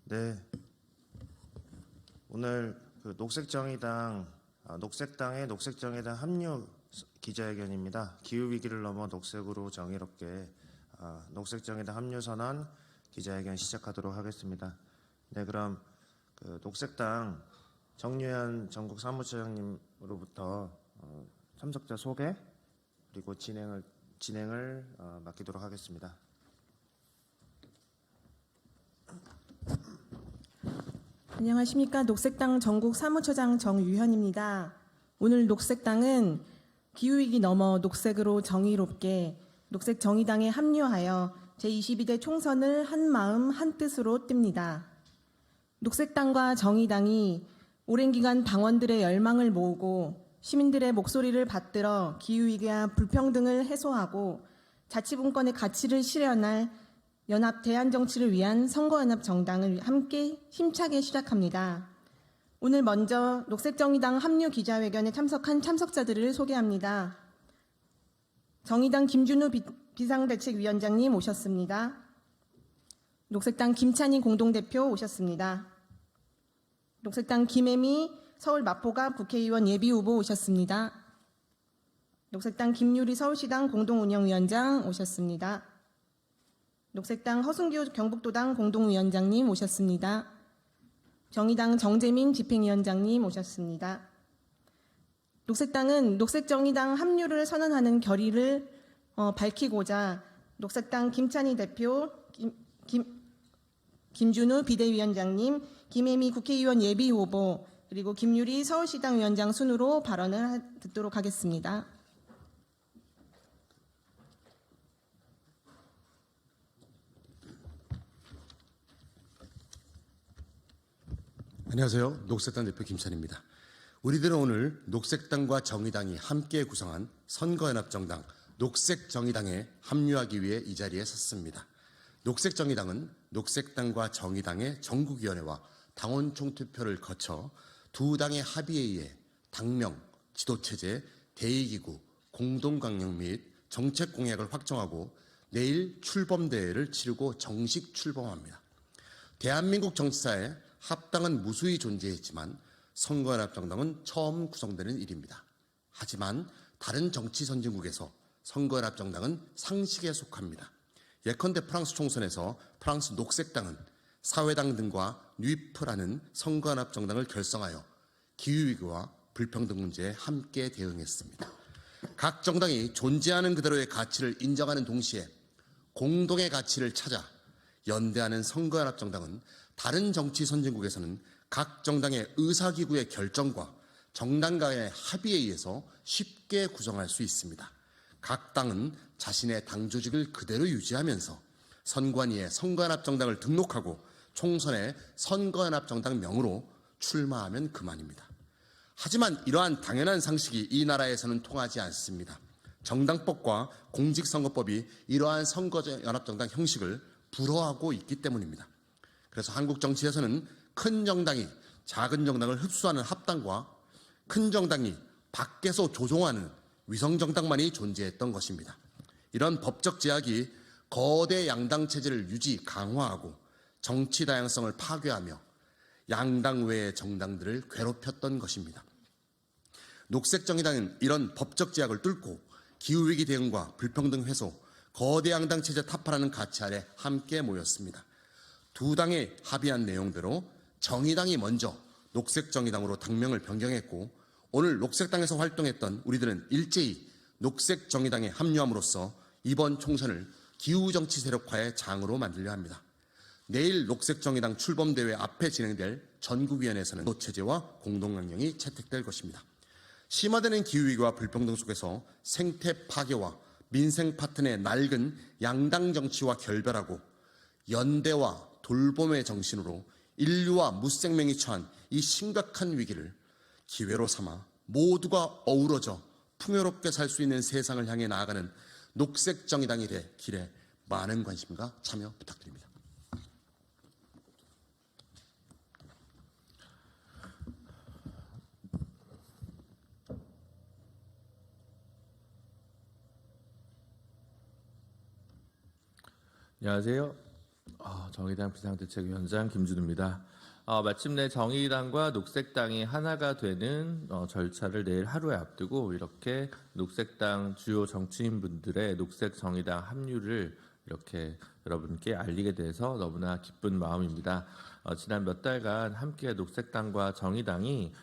네, 오늘 녹색정의당 녹색당의 녹색정의당 합류 기자회견입니다. 기후 위기를 넘어 녹색으로 정의롭게 녹색정의당 합류 선언 기자회견 시작하도록 하겠습니다. 네, 그럼 녹색당 정유현 전국 사무처장님으로부터 참석자 소개 그리고 진행을 맡기도록 하겠습니다. 안녕하십니까. 녹색당 전국 사무처장 정유현입니다. 오늘 녹색당은 기후위기 넘어 녹색으로 정의롭게 녹색정의당에 합류하여 제22대 총선을 한마음 한뜻으로 띱니다. 녹색당과 정의당이 오랜 기간 당원들의 열망을 모으고 시민들의 목소리를 받들어 기후위기와 불평등을 해소하고 자치분권의 가치를 실현할 연합 대한정치를 위한 선거연합정당을 함께 힘차게 시작합니다. 오늘 먼저 녹색정의당 합류 기자회견에 참석한 참석자들을 소개합니다. 정의당 김준우 비상대책위원장님 오셨습니다. 녹색당 김찬희 공동대표 오셨습니다. 녹색당 김혜미 서울 마포갑 국회의원 예비후보 오셨습니다. 녹색당 김유리 서울시당 공동운영위원장 오셨습니다. 녹색당 허순규 경북도당 공동위원장님 오셨습니다. 정의당 정재민 집행위원장님 오셨습니다. 녹색당은 녹색정의당 합류를 선언하는 결의를 밝히고자 녹색당 김찬희 대표, 김준우 비대위원장님, 김혜미 국회의원 예비후보, 그리고 김유리 서울시당 위원장 순으로 발언을 듣도록 하겠습니다. 안녕하세요. 녹색당 대표 김찬희입니다. 우리들은 오늘 녹색당과 정의당이 함께 구성한 선거연합정당 녹색정의당에 합류하기 위해 이 자리에 섰습니다. 녹색정의당은 녹색당과 정의당의 전국위원회와 당원 총투표를 거쳐 두 당의 합의에 의해 당명, 지도체제, 대의기구, 공동강령 및 정책 공약을 확정하고 내일 출범대회를 치르고 정식 출범합니다. 대한민국 정치사에 합당은 무수히 존재했지만 선거연합정당은 처음 구성되는 일입니다. 하지만 다른 정치 선진국에서 선거연합정당은 상식에 속합니다. 예컨대 프랑스 총선에서 프랑스 녹색당은 사회당 등과 뉴이프라는 선거연합정당을 결성하여 기후위기와 불평등 문제에 함께 대응했습니다. 각 정당이 존재하는 그대로의 가치를 인정하는 동시에 공동의 가치를 찾아 연대하는 선거연합정당은 다른 정치 선진국에서는 각 정당의 의사기구의 결정과 정당 간의 합의에 의해서 쉽게 구성할 수 있습니다. 각 당은 자신의 당 조직을 그대로 유지하면서 선관위에 선거연합정당을 등록하고 총선에 선거연합정당명으로 출마하면 그만입니다. 하지만 이러한 당연한 상식이 이 나라에서는 통하지 않습니다. 정당법과 공직선거법이 이러한 선거연합정당 형식을 불허하고 있기 때문입니다. 그래서 한국 정치에서는 큰 정당이 작은 정당을 흡수하는 합당과 큰 정당이 밖에서 조종하는 위성정당만이 존재했던 것입니다. 이런 법적 제약이 거대 양당 체제를 유지, 강화하고 정치 다양성을 파괴하며 양당 외의 정당들을 괴롭혔던 것입니다. 녹색정의당은 이런 법적 제약을 뚫고 기후위기 대응과 불평등 해소, 거대 양당 체제 타파라는 가치 아래 함께 모였습니다. 두 당이 합의한 내용대로 정의당이 먼저 녹색정의당으로 당명을 변경했고 오늘 녹색당에서 활동했던 우리들은 일제히 녹색정의당에 합류함으로써 이번 총선을 기후정치 세력화의 장으로 만들려 합니다. 내일 녹색정의당 출범대회 앞에 진행될 전국위원회에서는 지도체제와 공동강령이 채택될 것입니다. 심화되는 기후위기와 불평등 속에서 생태 파괴와 민생 파탄의 낡은 양당 정치와 결별하고 연대와 돌봄의 정신으로 인류와 무생명이 처한 이 심각한 위기를 기회로 삼아 모두가 어우러져 풍요롭게 살 수 있는 세상을 향해 나아가는 녹색정의당이 될 길에 많은 관심과 참여 부탁드립니다. 안녕하세요. 정의당 비상대책위원장 김준우입니다. 마침내 정의당과 녹색당이 하나가 되는 절차를 내일 하루에 앞두고 이렇게 녹색당 주요 정치인분들의 녹색 정의당 합류를 이렇게 여러분께 알리게 돼서 너무나 기쁜 마음입니다. 지난 몇 달간 함께 녹색당과 정의당이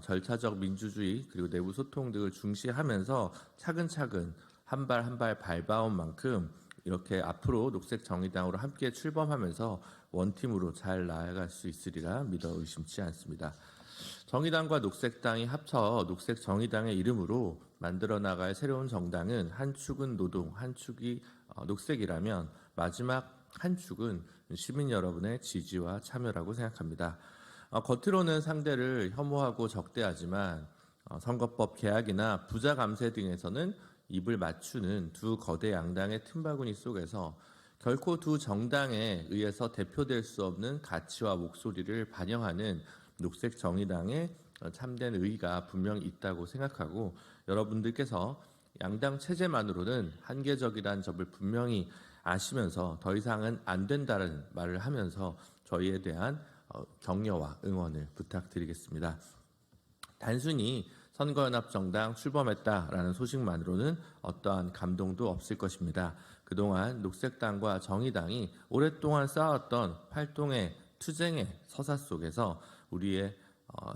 절차적 민주주의 그리고 내부 소통 등을 중시하면서 차근차근 한 발 한 발 밟아온 만큼 이렇게 앞으로 녹색 정의당으로 함께 출범하면서 원팀으로 잘 나아갈 수 있으리라 믿어 의심치 않습니다. 정의당과 녹색당이 합쳐 녹색 정의당의 이름으로 만들어 나갈 새로운 정당은 한 축은 노동, 한 축이 녹색이라면 마지막 한 축은 시민 여러분의 지지와 참여라고 생각합니다. 겉으로는 상대를 혐오하고 적대하지만 선거법 개혁이나 부자 감세 등에서는 입을 맞추는 두 거대 양당의 틈바구니 속에서 결코 두 정당에 의해서 대표될 수 없는 가치와 목소리를 반영하는 녹색 정의당의 참된 의의가 분명히 있다고 생각하고 여러분들께서 양당 체제만으로는 한계적이라는 점을 분명히 아시면서 더 이상은 안 된다는 말을 하면서 저희에 대한 격려와 응원을 부탁드리겠습니다. 단순히 선거연합정당 출범했다라는 소식만으로는 어떠한 감동도 없을 것입니다. 그동안 녹색당과 정의당이 오랫동안 쌓았던 활동의 투쟁의 서사 속에서 우리의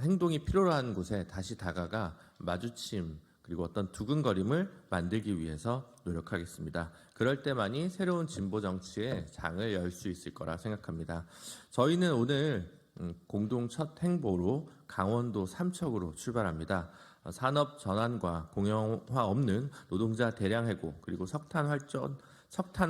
행동이 필요로 하는 곳에 다시 다가가 마주침 그리고 어떤 두근거림을 만들기 위해서 노력하겠습니다. 그럴 때만이 새로운 진보 정치의 장을 열 수 있을 거라 생각합니다. 저희는 오늘 공동 첫 행보로 강원도 삼척으로 출발합니다. 산업 전환과 공영화 없는 노동자 대량 해고 그리고 석탄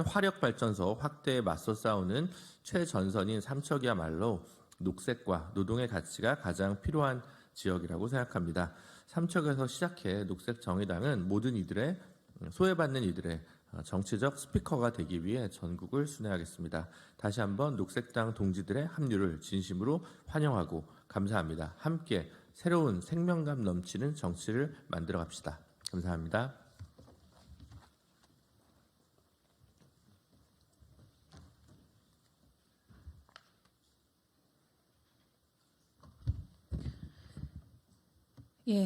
화력 발전소 확대에 맞서 싸우는 최전선인 삼척이야말로 녹색과 노동의 가치가 가장 필요한 지역이라고 생각합니다. 삼척에서 시작해 녹색 정의당은 모든 이들의 소외받는 이들의 정치적 스피커가 되기 위해 전국을 순회하겠습니다. 다시 한번 녹색당 동지들의 합류를 진심으로 환영하고 감사합니다. 함께 새로운 생명감 넘치는 정치를 만들어 갑시다. 감사합니다.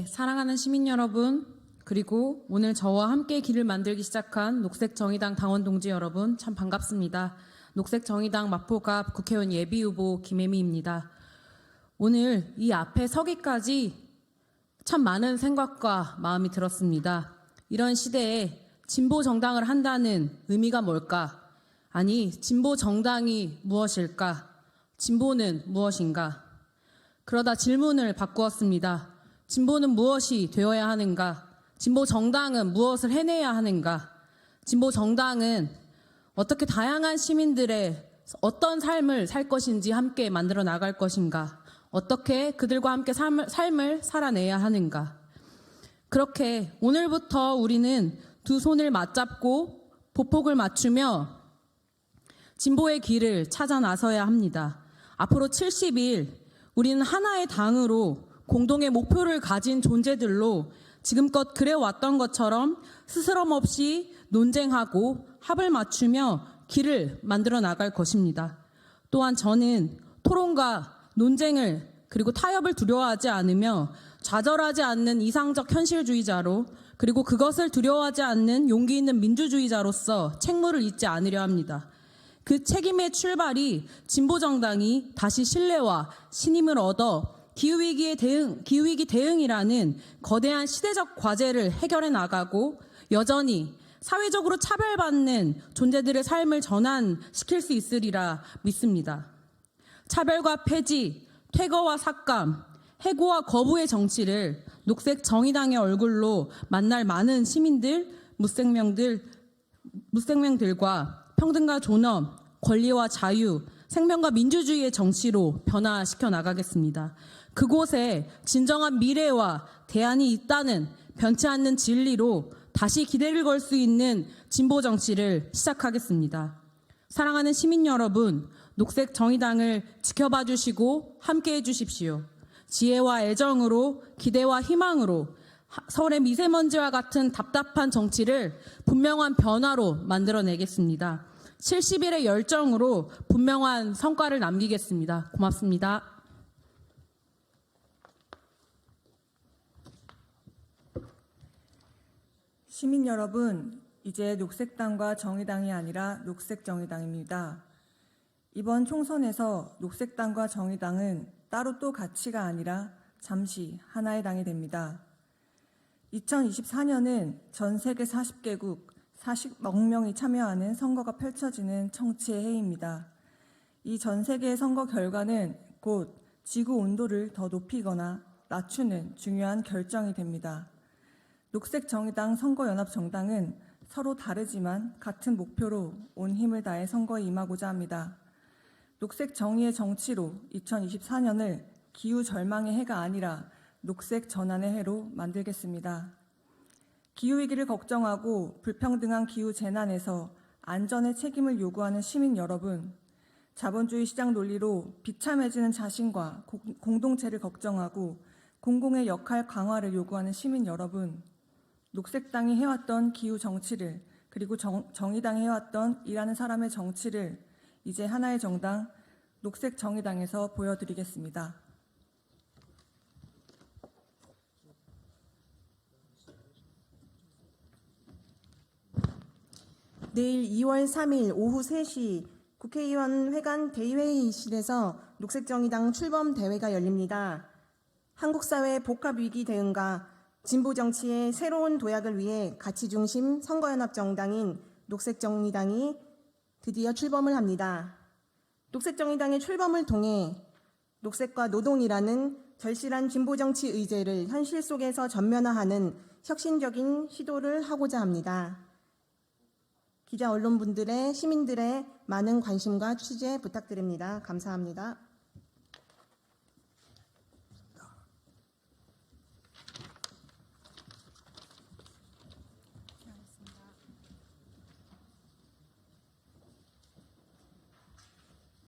사랑하는 시민 여러분, 그리고 오늘 저와 함께 길을 만들기 시작한 녹색정의당 당원 동지 여러분 참 반갑습니다. 녹색정의당 마포갑 국회의원 예비후보 김혜미입니다. 오늘 이 앞에 서기까지 참 많은 생각과 마음이 들었습니다. 이런 시대에 진보 정당을 한다는 의미가 뭘까? 아니, 진보 정당이 무엇일까? 진보는 무엇인가? 그러다 질문을 바꾸었습니다. 진보는 무엇이 되어야 하는가? 진보 정당은 무엇을 해내야 하는가? 진보 정당은 어떻게 다양한 시민들의 어떤 삶을 살 것인지 함께 만들어 나갈 것인가? 어떻게 그들과 함께 삶을 살아내야 하는가? 그렇게 오늘부터 우리는 두 손을 맞잡고 보폭을 맞추며 진보의 길을 찾아 나서야 합니다. 앞으로 70일 우리는 하나의 당으로 공동의 목표를 가진 존재들로 지금껏 그래왔던 것처럼 스스럼 없이 논쟁하고 합을 맞추며 길을 만들어 나갈 것입니다. 또한 저는 토론과 논쟁을 그리고 타협을 두려워하지 않으며 좌절하지 않는 이상적 현실주의자로 그리고 그것을 두려워하지 않는 용기 있는 민주주의자로서 책무를 잊지 않으려 합니다. 그 책임의 출발이 진보정당이 다시 신뢰와 신임을 얻어 기후위기 대응이라는 거대한 시대적 과제를 해결해 나가고 여전히 사회적으로 차별받는 존재들의 삶을 전환시킬 수 있으리라 믿습니다. 차별과 폐지, 퇴거와 삭감, 해고와 거부의 정치를 녹색 정의당의 얼굴로 만날 많은 시민들, 무생명들과 평등과 존엄, 권리와 자유, 생명과 민주주의의 정치로 변화시켜 나가겠습니다. 그곳에 진정한 미래와 대안이 있다는 변치 않는 진리로 다시 기대를 걸 수 있는 진보 정치를 시작하겠습니다. 사랑하는 시민 여러분, 녹색 정의당을 지켜봐 주시고 함께해 주십시오. 지혜와 애정으로 기대와 희망으로 서울의 미세먼지와 같은 답답한 정치를 분명한 변화로 만들어내겠습니다. 70일의 열정으로 분명한 성과를 남기겠습니다. 고맙습니다. 시민 여러분, 이제 녹색당과 정의당이 아니라 녹색정의당입니다. 이번 총선에서 녹색당과 정의당은 따로 또 가치가 아니라 잠시 하나의 당이 됩니다. 2024년은 전 세계 40개국 40억 명이 참여하는 선거가 펼쳐지는 정치의 해입니다. 이 전 세계의 선거 결과는 곧 지구 온도를 더 높이거나 낮추는 중요한 결정이 됩니다. 녹색정의당 선거연합정당은 서로 다르지만 같은 목표로 온 힘을 다해 선거에 임하고자 합니다. 녹색정의의 정치로 2024년을 기후절망의 해가 아니라 녹색전환의 해로 만들겠습니다. 기후위기를 걱정하고 불평등한 기후재난에서 안전의 책임을 요구하는 시민 여러분, 자본주의 시장 논리로 비참해지는 자신과 공동체를 걱정하고 공공의 역할 강화를 요구하는 시민 여러분, 녹색당이 해왔던 기후 정치를 그리고 정의당이 해왔던 일하는 사람의 정치를 이제 하나의 정당 녹색정의당에서 보여드리겠습니다. 내일 2월 3일 오후 3시 국회의원 회관 대의회의실에서 녹색정의당 출범 대회가 열립니다. 한국 사회 복합위기 대응과 진보 정치의 새로운 도약을 위해 가치 중심 선거연합 정당인 녹색정의당이 드디어 출범을 합니다. 녹색정의당의 출범을 통해 녹색과 노동이라는 절실한 진보 정치 의제를 현실 속에서 전면화하는 혁신적인 시도를 하고자 합니다. 기자 언론분들의 시민들의 많은 관심과 취재 부탁드립니다. 감사합니다.